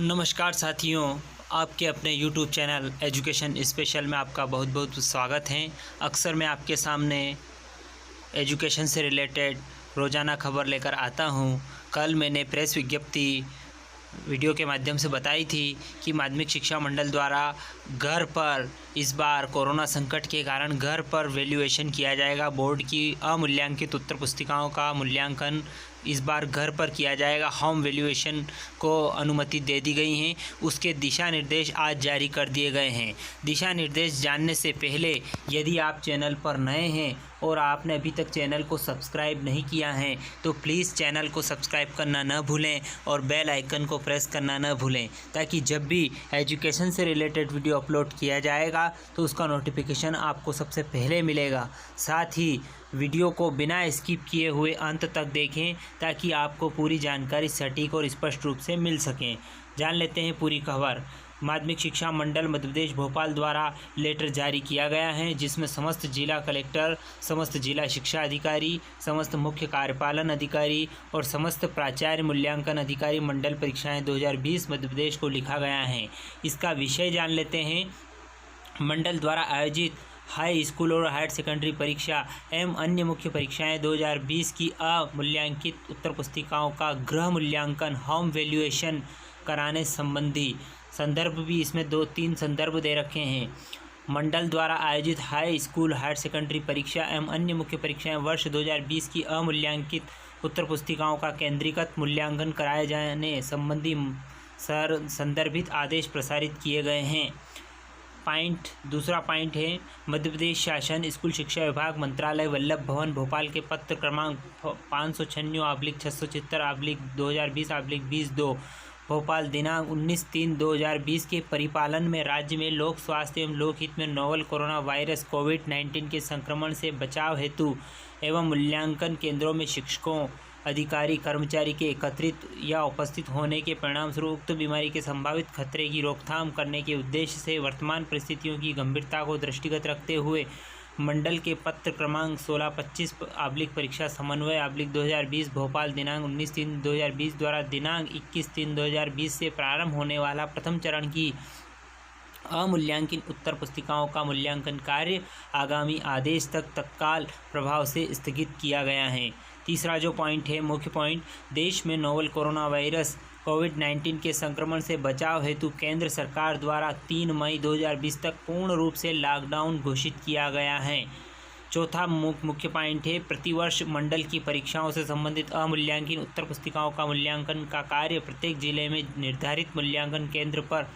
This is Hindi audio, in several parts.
नमस्कार साथियों, आपके अपने YouTube चैनल एजुकेशन स्पेशल में आपका बहुत बहुत स्वागत है। अक्सर मैं आपके सामने एजुकेशन से रिलेटेड रोज़ाना खबर लेकर आता हूं। कल मैंने प्रेस विज्ञप्ति वीडियो के माध्यम से बताई थी कि माध्यमिक शिक्षा मंडल द्वारा घर पर इस बार कोरोना संकट के कारण घर पर वैल्यूएशन किया जाएगा। बोर्ड की अमूल्यांकित उत्तर पुस्तिकाओं का मूल्यांकन इस बार घर पर किया जाएगा। होम वैल्यूएशन को अनुमति दे दी गई है। उसके दिशा निर्देश आज जारी कर दिए गए हैं। दिशा निर्देश जानने से पहले यदि आप चैनल पर नए हैं और आपने अभी तक चैनल को सब्सक्राइब नहीं किया है तो प्लीज़ चैनल को सब्सक्राइब करना न भूलें और बेल आइकन को प्रेस करना न भूलें, ताकि जब भी एजुकेशन से रिलेटेड वीडियो अपलोड किया जाएगा तो उसका नोटिफिकेशन आपको सबसे पहले मिलेगा। साथ ही वीडियो को बिना स्किप किए हुए अंत तक देखें ताकि आपको पूरी जानकारी सटीक और स्पष्ट रूप से मिल सकें। जान लेते हैं पूरी खबर। माध्यमिक शिक्षा मंडल मध्य प्रदेश भोपाल द्वारा लेटर जारी किया गया है, जिसमें समस्त जिला कलेक्टर, समस्त जिला शिक्षा अधिकारी, समस्त मुख्य कार्यपालन अधिकारी और समस्त प्राचार्य मूल्यांकन अधिकारी मंडल परीक्षाएं 2020 मध्य प्रदेश को लिखा गया है। इसका विषय जान लेते हैं। मंडल द्वारा आयोजित हाई स्कूल और हायर सेकेंडरी परीक्षा एवं अन्य मुख्य परीक्षाएं 2020 की अमूल्यांकित उत्तर पुस्तिकाओं का गृह मूल्यांकन होम वैल्यूएशन कराने संबंधी संदर्भ भी इसमें 2-3 संदर्भ दे रखे हैं। मंडल द्वारा आयोजित हाई स्कूल हायर सेकेंडरी परीक्षा एवं अन्य मुख्य परीक्षाएं वर्ष 2020 की अमूल्यांकित उत्तर पुस्तिकाओं का केंद्रीकृत मूल्यांकन कराए जाने संबंधी संदर्भित आदेश प्रसारित किए गए हैं। दूसरा पॉइंट है, मध्य प्रदेश शासन स्कूल शिक्षा विभाग मंत्रालय वल्लभ भवन भोपाल के पत्र क्रमांक 596/674/2020/22 भोपाल दिनांक 19/3/2020 के परिपालन में राज्य में लोक स्वास्थ्य एवं लोकहित में नोवल कोरोना वायरस कोविड-19 के संक्रमण से बचाव हेतु एवं मूल्यांकन केंद्रों में शिक्षकों, अधिकारी, कर्मचारी के एकत्रित या उपस्थित होने के परिणामस्वरूप उक्त बीमारी के संभावित खतरे की रोकथाम करने के उद्देश्य से वर्तमान परिस्थितियों की गंभीरता को दृष्टिगत रखते हुए मंडल के पत्र क्रमांक 1625/परीक्षा समन्वय/2020 भोपाल दिनांक 19/3/2020 द्वारा दिनांक 21/3/2020 से प्रारंभ होने वाला प्रथम चरण की अमूल्यांकित उत्तर पुस्तिकाओं का मूल्यांकन कार्य आगामी आदेश तक तत्काल प्रभाव से स्थगित किया गया है। तीसरा जो पॉइंट है, मुख्य पॉइंट, देश में नोवल कोरोना वायरस कोविड-19 के संक्रमण से बचाव हेतु केंद्र सरकार द्वारा 3 मई 2020 तक पूर्ण रूप से लॉकडाउन घोषित किया गया है। चौथा मुख्य पॉइंट है, प्रतिवर्ष मंडल की परीक्षाओं से संबंधित अमूल्यांकित उत्तर पुस्तिकाओं का मूल्यांकन का कार्य प्रत्येक जिले में निर्धारित मूल्यांकन केंद्र पर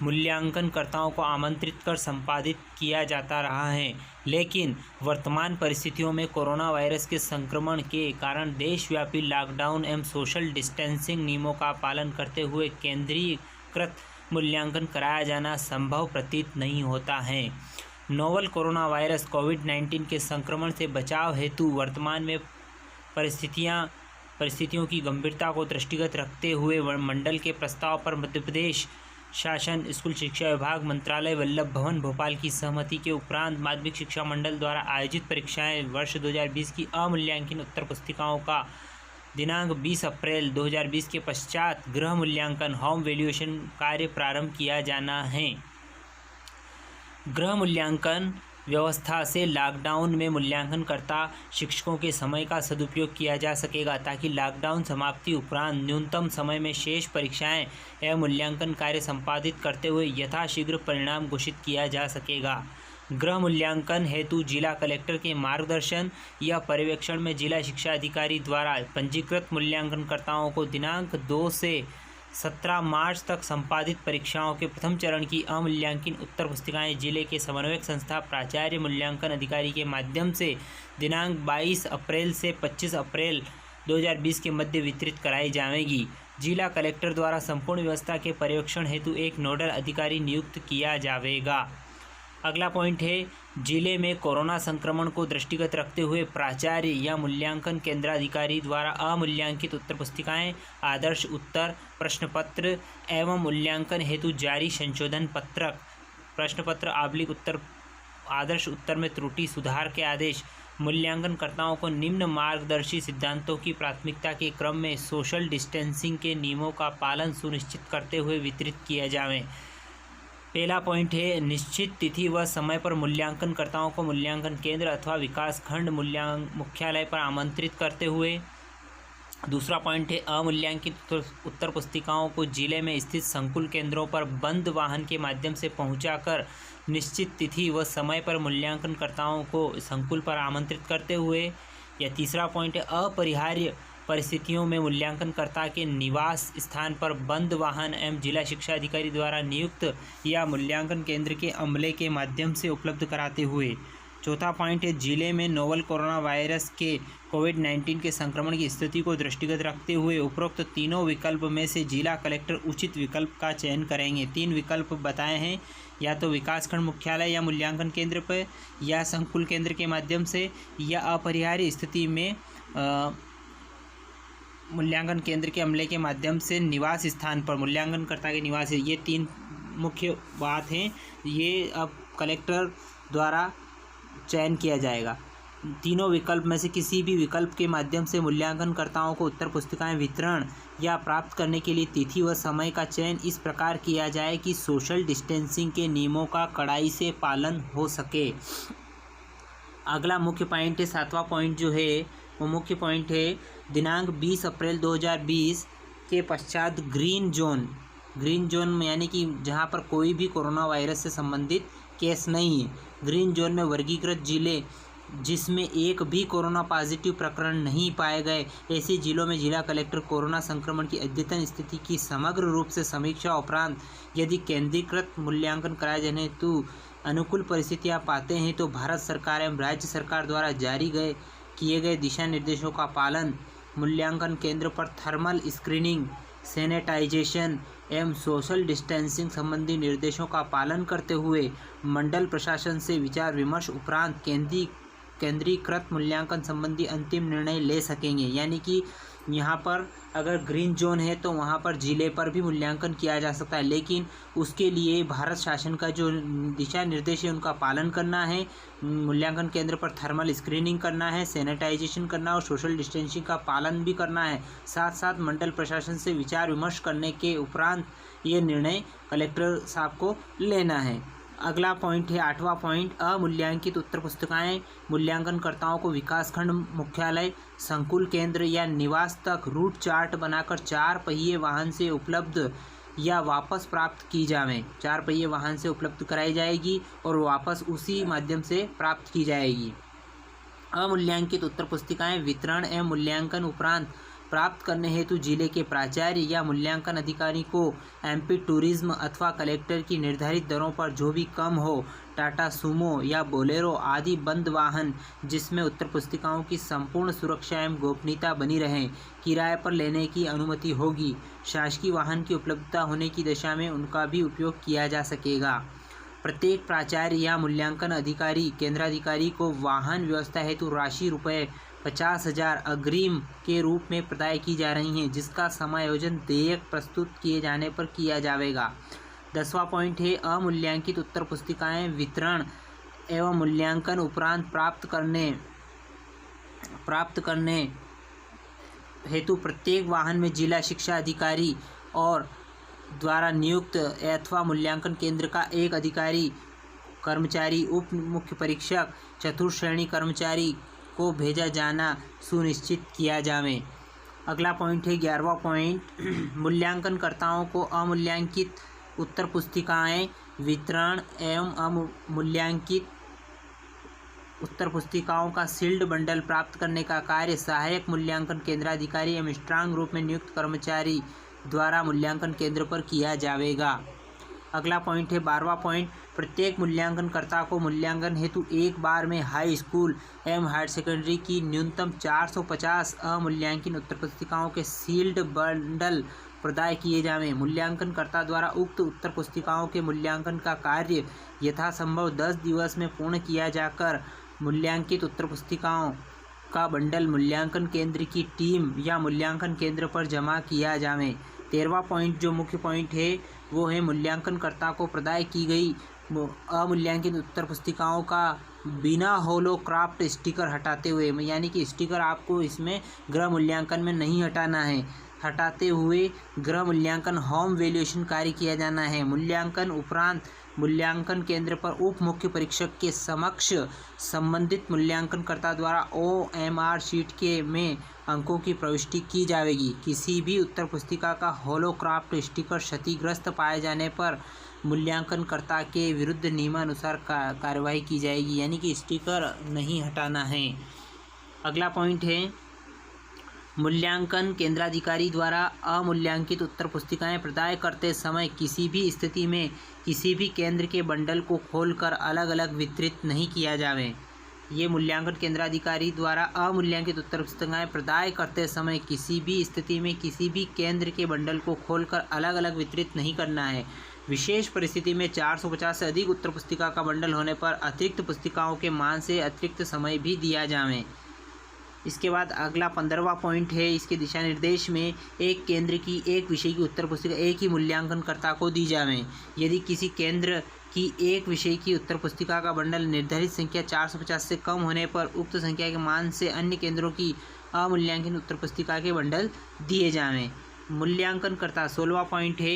मूल्यांकनकर्ताओं को आमंत्रित कर संपादित किया जाता रहा है, लेकिन वर्तमान परिस्थितियों में कोरोना वायरस के संक्रमण के कारण देशव्यापी लॉकडाउन एवं सोशल डिस्टेंसिंग नियमों का पालन करते हुए केंद्रीकृत मूल्यांकन कराया जाना संभव प्रतीत नहीं होता है। नोवल कोरोना वायरस कोविड-19 के संक्रमण से बचाव हेतु वर्तमान में परिस्थितियों की गंभीरता को दृष्टिगत रखते हुए मंडल के प्रस्ताव पर मध्य प्रदेश शासन स्कूल शिक्षा विभाग मंत्रालय वल्लभ भवन भोपाल की सहमति के उपरांत माध्यमिक शिक्षा मंडल द्वारा आयोजित परीक्षाएं वर्ष 2020 की अमूल्यांकित उत्तर पुस्तिकाओं का दिनांक 20 अप्रैल 2020 के पश्चात गृह मूल्यांकन होम वैल्यूएशन कार्य प्रारंभ किया जाना है। गृह मूल्यांकन व्यवस्था से लॉकडाउन में मूल्यांकनकर्ता शिक्षकों के समय का सदुपयोग किया जा सकेगा, ताकि लॉकडाउन समाप्ति उपरांत न्यूनतम समय में शेष परीक्षाएं एवं मूल्यांकन कार्य संपादित करते हुए यथाशीघ्र परिणाम घोषित किया जा सकेगा। गृह मूल्यांकन हेतु जिला कलेक्टर के मार्गदर्शन या पर्यवेक्षण में जिला शिक्षा अधिकारी द्वारा पंजीकृत मूल्यांकनकर्ताओं को दिनांक 2 से 17 मार्च तक संपादित परीक्षाओं के प्रथम चरण की अमूल्यांकित उत्तर पुस्तिकाएं जिले के समन्वयक संस्था प्राचार्य मूल्यांकन अधिकारी के माध्यम से दिनांक 22 अप्रैल से 25 अप्रैल 2020 के मध्य वितरित कराई जाएंगी। जिला कलेक्टर द्वारा संपूर्ण व्यवस्था के पर्यवेक्षण हेतु एक नोडल अधिकारी नियुक्त किया जाएगा। अगला पॉइंट है, जिले में कोरोना संक्रमण को दृष्टिगत रखते हुए प्राचार्य या मूल्यांकन केंद्राधिकारी द्वारा अमूल्यांकित उत्तर पुस्तिकाएं, आदर्श उत्तर, प्रश्न पत्र एवं मूल्यांकन हेतु जारी संशोधन पत्रक, प्रश्न पत्र / उत्तर, आदर्श उत्तर में त्रुटि सुधार के आदेश, मूल्यांकनकर्ताओं को निम्न मार्गदर्शी सिद्धांतों की प्राथमिकता के क्रम में सोशल डिस्टेंसिंग के नियमों का पालन सुनिश्चित करते हुए वितरित किया जाए। पहला पॉइंट है निश्चित तिथि व समय पर मूल्यांकनकर्ताओं को मूल्यांकन केंद्र अथवा विकासखंड मुख्यालय पर आमंत्रित करते हुए। दूसरा पॉइंट है अमूल्यांकित उत्तर पुस्तिकाओं को जिले में स्थित संकुल केंद्रों पर बंद वाहन के माध्यम से पहुंचाकर निश्चित तिथि व समय पर मूल्यांकनकर्ताओं को संकुल पर आमंत्रित करते हुए। या तीसरा पॉइंट है अपरिहार्य परिस्थितियों में मूल्यांकनकर्ता के निवास स्थान पर बंद वाहन एवं जिला शिक्षा अधिकारी द्वारा नियुक्त या मूल्यांकन केंद्र के अमले के माध्यम से उपलब्ध कराते हुए। चौथा पॉइंट है जिले में नोवल कोरोना वायरस के कोविड-19 के संक्रमण की स्थिति को दृष्टिगत रखते हुए उपरोक्त तीनों विकल्प में से जिला कलेक्टर उचित विकल्प का चयन करेंगे। 3 विकल्प बताए हैं, या तो विकासखंड मुख्यालय या मूल्यांकन केंद्र पर, या संकुल केंद्र के माध्यम से, या अपरिहार्य स्थिति में मूल्यांकन केंद्र के अमले के माध्यम से निवास स्थान पर मूल्यांकनकर्ता के निवास है। ये 3 मुख्य बात हैं, ये अब कलेक्टर द्वारा चयन किया जाएगा। तीनों विकल्प में से किसी भी विकल्प के माध्यम से मूल्यांकनकर्ताओं को उत्तर पुस्तिकाएं वितरण या प्राप्त करने के लिए तिथि व समय का चयन इस प्रकार किया जाए कि सोशल डिस्टेंसिंग के नियमों का कड़ाई से पालन हो सके। अगला मुख्य पॉइंट है, 7वां पॉइंट जो है वो मुख्य पॉइंट है दिनांक 20 अप्रैल 2020 के पश्चात ग्रीन जोन में, यानी कि जहां पर कोई भी कोरोना वायरस से संबंधित केस नहीं है, ग्रीन जोन में वर्गीकृत जिले जिसमें एक भी कोरोना पॉजिटिव प्रकरण नहीं पाए गए, ऐसे जिलों में जिला कलेक्टर कोरोना संक्रमण की अद्यतन स्थिति की समग्र रूप से समीक्षा उपरांत यदि केंद्रीकृत मूल्यांकन कराए जाने हेतु अनुकूल परिस्थितियां पाते हैं तो भारत सरकार एवं राज्य सरकार द्वारा जारी किए गए दिशा निर्देशों का पालन, मूल्यांकन केंद्र पर थर्मल स्क्रीनिंग, सैनिटाइजेशन एवं सोशल डिस्टेंसिंग संबंधी निर्देशों का पालन करते हुए मंडल प्रशासन से विचार विमर्श उपरांत केंद्रीकृत मूल्यांकन संबंधी अंतिम निर्णय ले सकेंगे। यानी कि यहाँ पर अगर ग्रीन जोन है तो वहाँ पर जिले पर भी मूल्यांकन किया जा सकता है, लेकिन उसके लिए भारत शासन का जो दिशा निर्देश है उनका पालन करना है, मूल्यांकन केंद्र पर थर्मल स्क्रीनिंग करना है, सैनिटाइजेशन करना और सोशल डिस्टेंसिंग का पालन भी करना है। साथ साथ मंडल प्रशासन से विचार विमर्श करने के उपरांत ये निर्णय कलेक्टर साहब को लेना है। अगला पॉइंट है 8वां पॉइंट, अमूल्यांकित उत्तर पुस्तिकाएं मूल्यांकनकर्ताओं को विकासखंड मुख्यालय, संकुल केंद्र या निवास तक रूट चार्ट बनाकर 4 पहिए वाहन से उपलब्ध या वापस प्राप्त की जाएं। 4 पहिए वाहन से उपलब्ध कराई जाएगी और वापस उसी माध्यम से प्राप्त की जाएगी। अमूल्यांकित उत्तर पुस्तिकाएं वितरण एवं मूल्यांकन उपरांत प्राप्त करने हेतु जिले के प्राचार्य या मूल्यांकन अधिकारी को एमपी टूरिज्म अथवा कलेक्टर की निर्धारित दरों पर जो भी कम हो टाटा सूमो या बोलेरो आदि बंद वाहन जिसमें उत्तर पुस्तिकाओं की संपूर्ण सुरक्षा एवं गोपनीयता बनी रहे किराए पर लेने की अनुमति होगी। शासकीय वाहन की उपलब्धता होने की दशा में उनका भी उपयोग किया जा सकेगा। प्रत्येक प्राचार्य या मूल्यांकन अधिकारी केंद्राधिकारी को वाहन व्यवस्था हेतु राशि रुपये 50,000 अग्रिम के रूप में प्रदाय की जा रही हैं, जिसका समायोजन देयक प्रस्तुत किए जाने पर किया जाएगा। 10वां पॉइंट है अमूल्यांकित उत्तर पुस्तिकाएं वितरण एवं मूल्यांकन उपरांत प्राप्त करने हेतु प्रत्येक वाहन में जिला शिक्षा अधिकारी और द्वारा नियुक्त अथवा मूल्यांकन केंद्र का एक अधिकारी कर्मचारी उप मुख्य परीक्षक चतुर्थ श्रेणी कर्मचारी को भेजा जाना सुनिश्चित किया जाए। अगला पॉइंट है 11वां पॉइंट, मूल्यांकनकर्ताओं को अमूल्यांकित उत्तर पुस्तिकाएं वितरण एवं अमूल्यांकित उत्तर पुस्तिकाओं का सील्ड बंडल प्राप्त करने का कार्य सहायक मूल्यांकन केंद्राधिकारी एवं स्ट्रांग रूप में नियुक्त कर्मचारी द्वारा मूल्यांकन केंद्र पर किया जाएगा। अगला पॉइंट है 12वां पॉइंट, प्रत्येक मूल्यांकनकर्ता को मूल्यांकन हेतु एक बार में हाई स्कूल एवं हायर सेकेंडरी की न्यूनतम 450 अमूल्यांकित उत्तर पुस्तिकाओं के सील्ड बंडल प्रदाय किए जाएं। मूल्यांकनकर्ता द्वारा उक्त उत्तर पुस्तिकाओं के मूल्यांकन का कार्य यथासंभव 10 दिवस में पूर्ण किया जाकर मूल्यांकित उत्तर पुस्तिकाओं का बंडल मूल्यांकन केंद्र की टीम या मूल्यांकन केंद्र पर जमा किया जाए। 13वां पॉइंट जो मुख्य पॉइंट है वो है मूल्यांकनकर्ता को प्रदाय की गई अमूल्यांकित उत्तर पुस्तिकाओं का बिना होलोक्राफ्ट स्टिकर हटाते हुए, यानी कि स्टिकर आपको इसमें गृह मूल्यांकन में नहीं हटाना है, हटाते हुए गृह मूल्यांकन होम वैल्यूएशन कार्य किया जाना है। मूल्यांकन उपरांत मूल्यांकन केंद्र पर उप मुख्य परीक्षक के समक्ष संबंधित मूल्यांकनकर्ता द्वारा OMR शीट के में अंकों की प्रविष्टि की जाएगी। किसी भी उत्तर पुस्तिका का होलोक्राफ्ट स्टिकर क्षतिग्रस्त पाए जाने पर मूल्यांकनकर्ता के विरुद्ध नियमानुसार कार्रवाई की जाएगी, यानी कि स्टिकर नहीं हटाना है। अगला पॉइंट है, मूल्यांकन केंद्राधिकारी द्वारा अमूल्यांकित उत्तर पुस्तिकाएं प्रदाय करते समय किसी भी स्थिति में किसी भी केंद्र के बंडल को खोलकर अलग अलग वितरित नहीं किया जाए। ये मूल्यांकन केंद्राधिकारी द्वारा अमूल्यांकित उत्तर पुस्तिकाएं प्रदाय करते समय किसी भी स्थिति में किसी भी केंद्र के बंडल को खोलकर अलग अलग वितरित नहीं करना है। विशेष परिस्थिति में 450 से अधिक उत्तर पुस्तिका का बंडल होने पर अतिरिक्त पुस्तिकाओं के मान से अतिरिक्त समय भी दिया जाए। इसके बाद अगला 15वां पॉइंट है, इसके दिशा निर्देश में एक केंद्र की एक विषय की उत्तर पुस्तिका एक ही मूल्यांकनकर्ता को दी जाए। यदि किसी केंद्र की एक विषय की उत्तर पुस्तिका का बंडल निर्धारित संख्या 450 से कम होने पर उक्त संख्या के मान से अन्य केंद्रों की अमूल्यांकित उत्तर पुस्तिका के बंडल दिए जाएं। मूल्यांकनकर्ता 16वां पॉइंट है,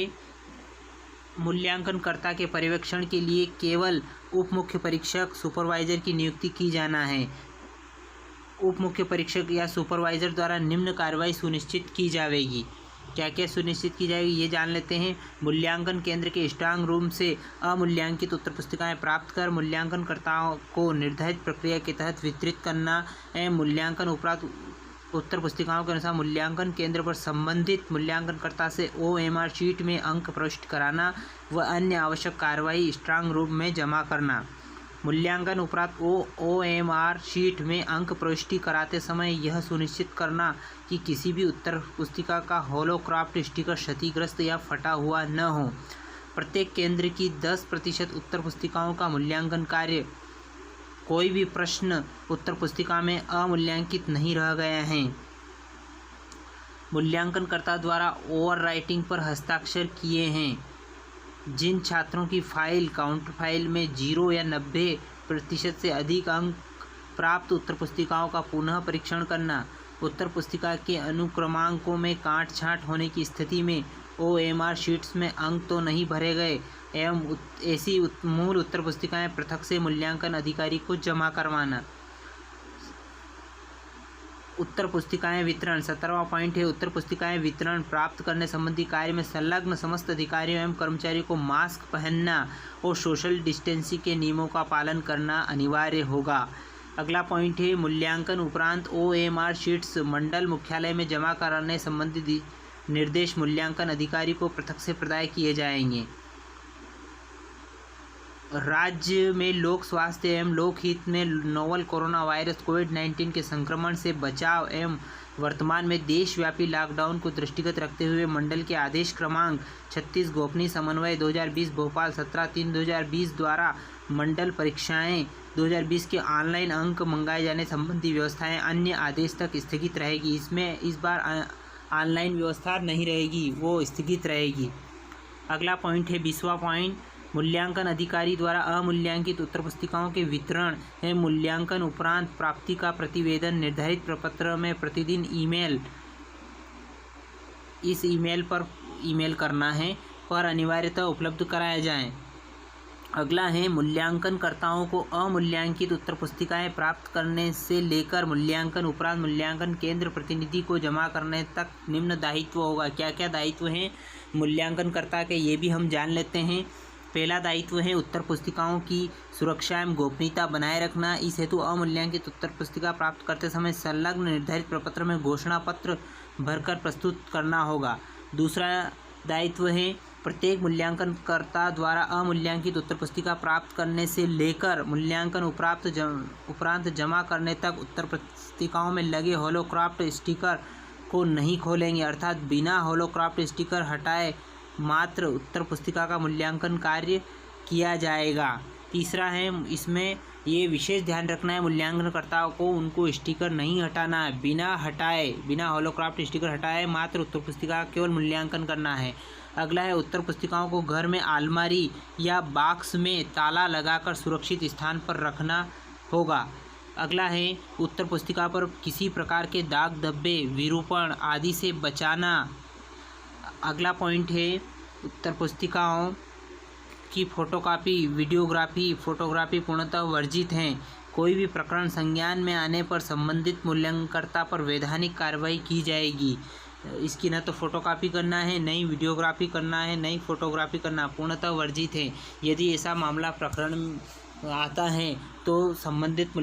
मूल्यांकनकर्ता के पर्यवेक्षण के लिए केवल उप मुख्य परीक्षक सुपरवाइजर की नियुक्ति की जाना है। उप मुख्य परीक्षक या सुपरवाइजर द्वारा निम्न कार्रवाई सुनिश्चित की जाएगी। क्या क्या सुनिश्चित की जाएगी ये जान लेते हैं। मूल्यांकन केंद्र के स्ट्रांग रूम से अमूल्यांकित उत्तर पुस्तिकाएं प्राप्त कर मूल्यांकनकर्ताओं को निर्धारित प्रक्रिया के तहत वितरित करना एवं मूल्यांकन उपरांत उत्तर पुस्तिकाओं के अनुसार मूल्यांकन केंद्र पर संबंधित मूल्यांकनकर्ता से OMR शीट में अंक प्रविष्ट कराना व अन्य आवश्यक कार्रवाई स्ट्रांग रूम में जमा करना। मूल्यांकन उपरांत OMR शीट में अंक प्रविष्टि कराते समय यह सुनिश्चित करना कि किसी भी उत्तर पुस्तिका का होलोक्राफ्ट स्टिकर क्षतिग्रस्त या फटा हुआ न हो। प्रत्येक केंद्र की 10% उत्तर पुस्तिकाओं का मूल्यांकन कार्य। कोई भी प्रश्न उत्तर पुस्तिका में अमूल्यांकित नहीं रह गए हैं। मूल्यांकनकर्ता द्वारा ओवर राइटिंग पर हस्ताक्षर किए हैं। जिन छात्रों की फाइल काउंटर फाइल में 0 या 90% से अधिक अंक प्राप्त उत्तर पुस्तिकाओं का पुनः परीक्षण करना। उत्तर पुस्तिका के अनुक्रमांकों में काट छाँट होने की स्थिति में OMR शीट्स में अंक तो नहीं भरे गए एवं ऐसी मूल उत्तर पुस्तिकाएं पृथक से मूल्यांकन अधिकारी को जमा करवाना। उत्तर पुस्तिकाएं वितरण 17वां पॉइंट है, उत्तर पुस्तिकाएं वितरण प्राप्त करने संबंधी कार्य में संलग्न समस्त अधिकारियों एवं कर्मचारियों को मास्क पहनना और सोशल डिस्टेंसिंग के नियमों का पालन करना अनिवार्य होगा। अगला पॉइंट है, मूल्यांकन उपरांत OMR शीट्स मंडल मुख्यालय में जमा कराने संबंधी निर्देश मूल्यांकन अधिकारी को पृथक से प्रदान किए जाएंगे। राज्य में लोक स्वास्थ्य एवं लोकहित में नोवल कोरोना वायरस कोविड-19 के संक्रमण से बचाव एवं वर्तमान में देशव्यापी लॉकडाउन को दृष्टिगत रखते हुए मंडल के आदेश क्रमांक 36 गोपनीय समन्वय 2020 भोपाल 17/3/2020 द्वारा मंडल परीक्षाएं 2020 के ऑनलाइन अंक मंगाए जाने संबंधी व्यवस्थाएं अन्य आदेश तक स्थगित रहेगी। इसमें इस बार ऑनलाइन व्यवस्था नहीं रहेगी, वो स्थगित रहेगी। अगला पॉइंट है 20वां पॉइंट, मूल्यांकन अधिकारी द्वारा अमूल्यांकित उत्तर पुस्तिकाओं के वितरण एवं मूल्यांकन उपरांत प्राप्ति का प्रतिवेदन निर्धारित प्रपत्र में प्रतिदिन इस ईमेल पर ईमेल करना है पर अनिवार्यतः उपलब्ध कराया जाए। अगला है, मूल्यांकनकर्ताओं को अमूल्यांकित उत्तर पुस्तिकाएं प्राप्त करने से लेकर मूल्यांकन उपरांत मूल्यांकन केंद्र प्रतिनिधि को जमा करने तक निम्न दायित्व होगा। क्या क्या दायित्व हैं मूल्यांकनकर्ता के, ये भी हम जान लेते हैं। पहला दायित्व है उत्तर पुस्तिकाओं की सुरक्षा एवं गोपनीयता बनाए रखना। इस हेतु अमूल्यांकित उत्तर पुस्तिका प्राप्त करते समय संलग्न निर्धारित प्रपत्र में घोषणा पत्र भरकर प्रस्तुत करना होगा। दूसरा दायित्व है प्रत्येक मूल्यांकनकर्ता द्वारा अमूल्यांकित उत्तर पुस्तिका प्राप्त करने से लेकर मूल्यांकन उपरांत जमा करने तक उत्तर पुस्तिकाओं में लगे होलोक्राफ्ट स्टिकर को नहीं खोलेंगे, अर्थात बिना होलोक्राफ्ट स्टिकर हटाए मात्र उत्तर पुस्तिका का मूल्यांकन कार्य किया जाएगा। तीसरा है, इसमें ये विशेष ध्यान रखना है मूल्यांकनकर्ताओं को उनको स्टिकर नहीं हटाना है, बिना होलोक्राफ्ट स्टिकर हटाए मात्र उत्तर पुस्तिका का केवल मूल्यांकन करना है। अगला है उत्तर पुस्तिकाओं को घर में अलमारी या बॉक्स में ताला लगाकर सुरक्षित स्थान पर रखना होगा। अगला है उत्तर पुस्तिका पर किसी प्रकार के दाग धब्बे विरूपण आदि से बचाना। अगला पॉइंट है उत्तर पुस्तिकाओं की फोटोग्राफी पूर्णतः वर्जित हैं। कोई भी प्रकरण संज्ञान में आने पर संबंधित मूल्यांकनकर्ता पर वैधानिक कार्रवाई की जाएगी। इसकी न तो फोटोकॉपी करना है, न ही वीडियोग्राफी करना है, न ही फोटोग्राफी करना, पूर्णतः वर्जित है। यदि ऐसा मामला प्रकरण आता है तो संबंधित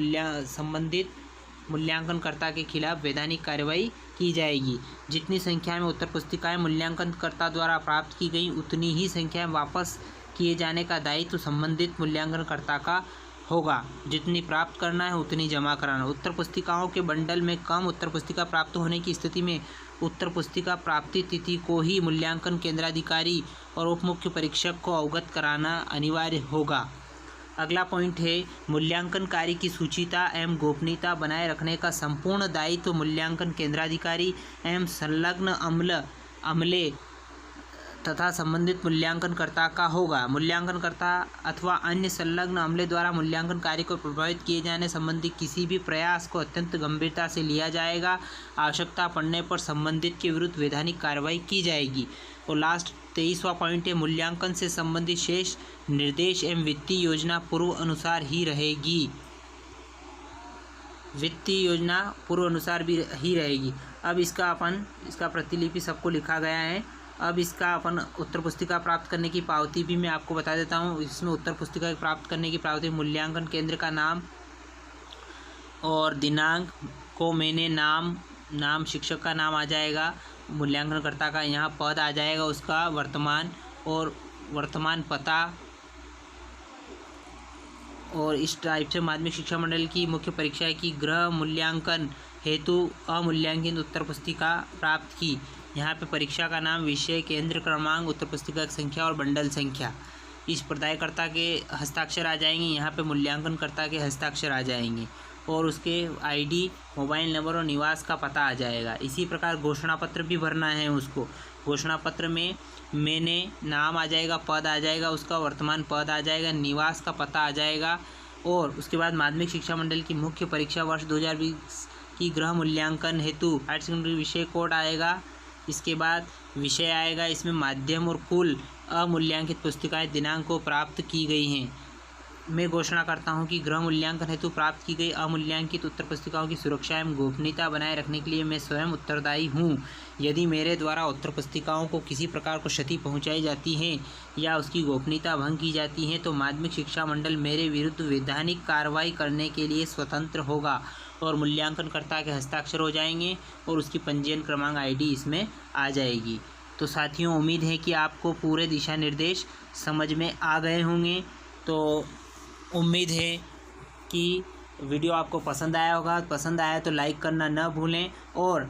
मूल्यांकनकर्ता के खिलाफ वैधानिक कार्रवाई की जाएगी। जितनी संख्या में उत्तर पुस्तिकाएं मूल्यांकनकर्ता द्वारा प्राप्त की गई उतनी ही संख्या वापस किए जाने का दायित्व संबंधित मूल्यांकनकर्ता का होगा। जितनी प्राप्त करना है उतनी जमा कराना। उत्तर पुस्तिकाओं के बंडल में कम उत्तर पुस्तिका प्राप्त होने की स्थिति में उत्तर पुस्तिका प्राप्ति तिथि को ही मूल्यांकन केंद्राधिकारी और उप मुख्य परीक्षक को अवगत कराना अनिवार्य होगा। अगला पॉइंट है मूल्यांकनकारी की सूचिता एवं गोपनीयता बनाए रखने का संपूर्ण दायित्व मूल्यांकन केंद्राधिकारी एवं संलग्न अमले तथा संबंधित मूल्यांकनकर्ता का होगा। मूल्यांकनकर्ता अथवा अन्य संलग्न अमले द्वारा मूल्यांकन कार्य को प्रभावित किए जाने संबंधी किसी भी प्रयास को अत्यंत गंभीरता से लिया जाएगा। आवश्यकता पड़ने पर संबंधित के विरुद्ध वैधानिक कार्रवाई की जाएगी। और लास्ट 23वां पॉइंट है मूल्यांकन से संबंधित शेष निर्देश एवं वित्तीय योजना पूर्व अनुसार ही रहेगी। वित्तीय योजना पूर्व अनुसार भी ही रहेगी। अब इसका प्रतिलिपि सबको लिखा गया है। अब इसका अपन उत्तर पुस्तिका प्राप्त करने की पावती भी मैं आपको बता देता हूँ। इसमें उत्तर पुस्तिका प्राप्त करने की पावती मूल्यांकन केंद्र का नाम और दिनांक को मैंने नाम शिक्षक का नाम आ जाएगा, मूल्यांकनकर्ता का यहाँ पद आ जाएगा, उसका वर्तमान पता और इस टाइप से माध्यमिक शिक्षा मंडल की मुख्य परीक्षा की गृह मूल्यांकन हेतु अमूल्यांकित उत्तर पुस्तिका प्राप्त की। यहाँ पे परीक्षा का नाम, विषय, केंद्र क्रमांक, उत्तर पुस्तिका की संख्या और बंडल संख्या इस प्रदायकर्ता के हस्ताक्षर आ जाएंगे। यहाँ पे मूल्यांकनकर्ता के हस्ताक्षर आ जाएंगे और उसके आईडी, मोबाइल नंबर और निवास का पता आ जाएगा। इसी प्रकार घोषणा पत्र भी भरना है उसको। घोषणा पत्र में मैंने नाम आ जाएगा, पद आ जाएगा, उसका वर्तमान पद आ जाएगा, निवास का पता आ जाएगा और उसके बाद माध्यमिक शिक्षा मंडल की मुख्य परीक्षा वर्ष 2020 की गृह मूल्यांकन हेतु हायर सेकेंडरी विषय कोड आएगा। इसके बाद विषय आएगा, इसमें माध्यम और कुल अमूल्यांकित पुस्तिकाएं दिनांक को प्राप्त की गई हैं। मैं घोषणा करता हूं कि गृह मूल्यांकन हेतु प्राप्त की गई अमूल्यांकित उत्तर पुस्तिकाओं की सुरक्षा एवं गोपनीयता बनाए रखने के लिए मैं स्वयं उत्तरदायी हूं। यदि मेरे द्वारा उत्तर पुस्तिकाओं को किसी प्रकार को क्षति पहुंचाई जाती है या उसकी गोपनीयता भंग की जाती है तो माध्यमिक शिक्षा मंडल मेरे विरुद्ध वैधानिक कार्रवाई करने के लिए स्वतंत्र होगा और मूल्यांकनकर्ता के हस्ताक्षर हो जाएंगे और उसकी पंजीयन क्रमांक आईडी इसमें आ जाएगी। तो साथियों, उम्मीद है कि आपको पूरे दिशा निर्देश समझ में आ गए होंगे। तो उम्मीद है कि वीडियो आपको पसंद आया होगा। पसंद आया तो लाइक करना न भूलें और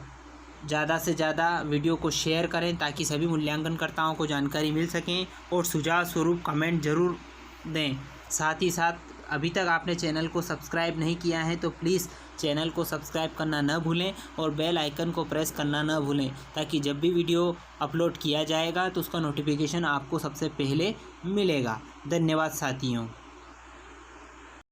ज़्यादा से ज़्यादा वीडियो को शेयर करें ताकि सभी मूल्यांकनकर्ताओं को जानकारी मिल सकें और सुझाव स्वरूप कमेंट ज़रूर दें। साथ ही साथ अभी तक आपने चैनल को सब्सक्राइब नहीं किया है तो प्लीज़ चैनल को सब्सक्राइब करना न भूलें और बेल आइकन को प्रेस करना न भूलें ताकि जब भी वीडियो अपलोड किया जाएगा तो उसका नोटिफिकेशन आपको सबसे पहले मिलेगा। धन्यवाद साथियों।